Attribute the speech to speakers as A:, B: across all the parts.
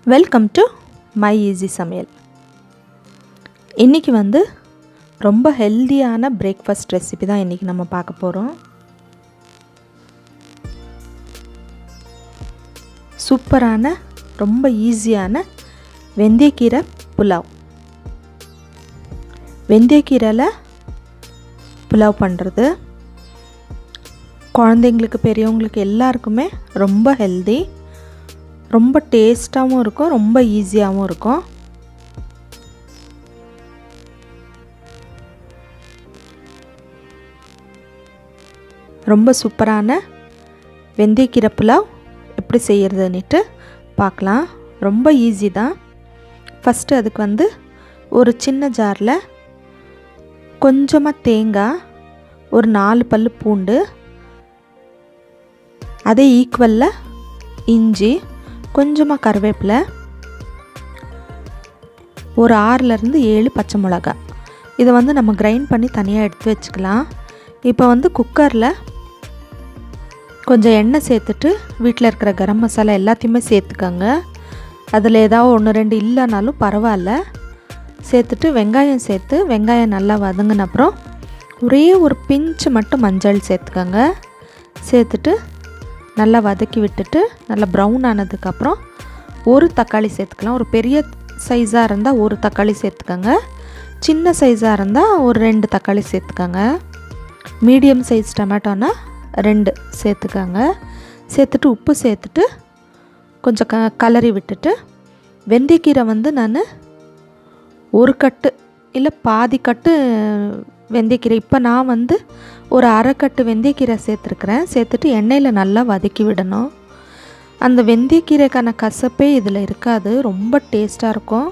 A: Welcome to my easy சமையல். இன்றைக்கி ரொம்ப ஹெல்தியான பிரேக்ஃபாஸ்ட் ரெசிபி தான் இன்றைக்கி நம்ம பார்க்க போகிறோம். சூப்பரான ரொம்ப ஈஸியான வெந்தயக்கீரை புலாவ். வெந்தயக்கீரையில் புலாவ் பண்ணுறது குழந்தைங்களுக்கு பெரியவங்களுக்கு எல்லாருக்குமே ரொம்ப ஹெல்தி, ரொம்ப டேஸ்ட்டாகவும் இருக்கும், ரொம்ப ஈஸியாகவும் இருக்கும். ரொம்ப சூப்பரான வெந்தயக்கீரை புலாவ் எப்படி செய்கிறதுன்னுட்டு பார்க்கலாம். ரொம்ப ஈஸி தான். ஃபஸ்ட்டு அதுக்கு ஒரு சின்ன ஜாரில் கொஞ்சமாக தேங்காய், ஒரு 4 பல் பூண்டு, அதே ஈக்குவலில் இஞ்சி, கொஞ்சமாக கருவேப்பிலை, ஒரு 6லேருந்து 7 பச்சை மிளகாய். இதை நம்ம கிரைண்ட் பண்ணி தனியாக எடுத்து வச்சுக்கலாம். இப்போ குக்கரில் கொஞ்சம் எண்ணெய் சேர்த்துட்டு வீட்டில் இருக்கிற கரம் மசாலா எல்லாத்தையுமே சேர்த்துக்கோங்க. அதில் ஏதாவது 1-2 இல்லைனாலும் பரவாயில்ல. சேர்த்துட்டு வெங்காயம் சேர்த்து வெங்காயம் நல்லா வதங்கின அப்புறம் ஒரே ஒரு பிஞ்சு மட்டும் மஞ்சள் சேர்த்துக்கோங்க. சேர்த்துட்டு நல்லா வதக்கி விட்டுட்டு நல்லா ப்ரௌன் ஆனதுக்கப்புறம் ஒரு தக்காளி சேர்த்துக்கலாம். ஒரு பெரிய சைஸாக இருந்தால் ஒரு தக்காளி சேர்த்துக்கோங்க, சின்ன சைஸாக இருந்தால் ஒரு 2 தக்காளி சேர்த்துக்கோங்க. மீடியம் சைஸ் டொமேட்டோனா 2 சேர்த்துக்கோங்க. சேர்த்துட்டு உப்பு சேர்த்துட்டு கொஞ்சம் கலரி விட்டுட்டு வெந்தயக்கீரை நான் ஒரு கட்டு இல்லை பாதி கட்டு வெந்தயக்கீரை, இப்போ நான் ஒரு அரை கட்டு வெந்தயக்கீரை சேர்த்துருக்குறேன். சேர்த்துட்டு எண்ணெயில் நல்லா வதக்கி விடணும். அந்த வெந்தயக்கீரைக்கான கசப்பே இதில் இருக்காது, ரொம்ப டேஸ்ட்டாக இருக்கும்.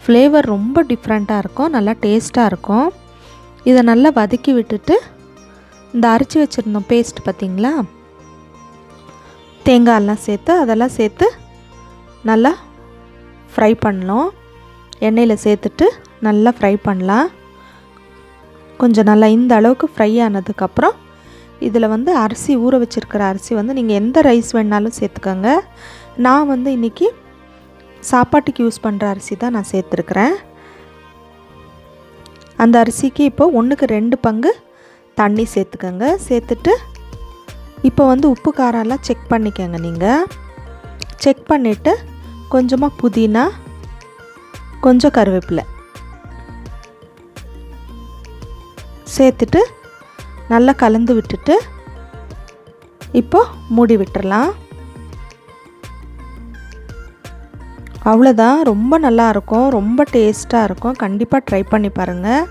A: ஃப்ளேவர் ரொம்ப டிஃப்ரெண்ட்டாக இருக்கும், நல்லா டேஸ்ட்டாக இருக்கும். இதை நல்லா வதக்கி விட்டுட்டு இந்த அரைச்சி வச்சுருந்தோம் பேஸ்ட் பார்த்திங்களா, தேங்காயெல்லாம் சேர்த்து அதெல்லாம் சேர்த்து நல்லா ஃப்ரை பண்ணணும். எண்ணெயில் சேர்த்துட்டு நல்லா ஃப்ரை பண்ணலாம். கொஞ்சம் நல்லா இந்த அளவுக்கு ஃப்ரை ஆனதுக்கப்புறம் இதில் அரிசி ஊற வச்சுருக்கிற அரிசி நீங்கள் எந்த ரைஸ் வேணாலும் சேர்த்துக்கோங்க. நான் இன்றைக்கி சாப்பாட்டுக்கு யூஸ் பண்ணுற அரிசி தான் நான் சேர்த்துருக்குறேன். அந்த அரிசிக்கு இப்போ 1க்கு 2 பங்கு தண்ணி சேர்த்துக்கோங்க. சேர்த்துட்டு இப்போ உப்பு காரம்லாம் செக் பண்ணிக்கோங்க. நீங்கள் செக் பண்ணிவிட்டு கொஞ்சமாக புதினா, கொஞ்சம் கருவேப்பிலை சேர்த்துட்டு நல்லா கலந்து விட்டுட்டு இப்போ மூடி விட்டுறலாம். அவ்வளோதான். ரொம்ப நல்லாயிருக்கும், ரொம்ப டேஸ்ட்டாக இருக்கும். கண்டிப்பாக ட்ரை பண்ணி பாருங்கள்.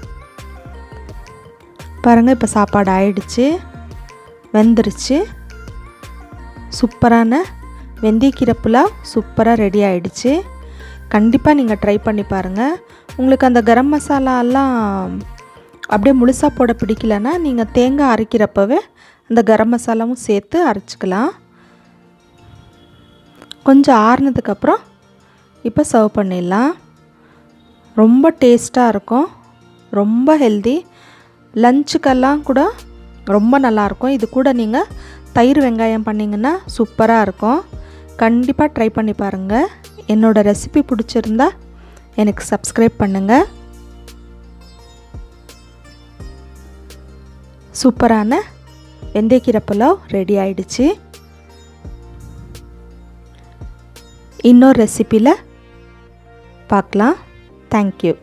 A: இப்போ சாப்பாடு ஆயிடுச்சு, வெந்துருச்சு. சூப்பரான வெந்தயக்கீரை புலாவ் சூப்பராக ரெடி ஆகிடுச்சு. கண்டிப்பாக நீங்கள் ட்ரை பண்ணி பாருங்கள். உங்களுக்கு அந்த கரம் மசாலாலாம் அப்படியே முழுசாக போட பிடிக்கலன்னா நீங்கள் தேங்காய் அரைக்கிறப்பவே அந்த கரம் மசாலாவும் சேர்த்து அரைச்சிக்கலாம். கொஞ்சம் ஆறுனதுக்கப்புறம் இப்போ சர்வ் பண்ணிடலாம். ரொம்ப டேஸ்ட்டாக இருக்கும், ரொம்ப ஹெல்தி. லஞ்சுக்கெல்லாம் கூட ரொம்ப நல்லாயிருக்கும். இது கூட நீங்கள் தயிர் வெங்காயம் பண்ணிங்கன்னா சூப்பராக இருக்கும். கண்டிப்பாக ட்ரை பண்ணி பாருங்கள். என்னோடய ரெசிபி பிடிச்சிருந்தா எனக்கு சப்ஸ்கிரைப் பண்ணுங்கள். சூப்பரான வெந்தயக்கீரை புலாவ் ரெடி ஆயிடுச்சு. இன்னொரு ரெசிபியில் பார்க்கலாம். தேங்க்யூ.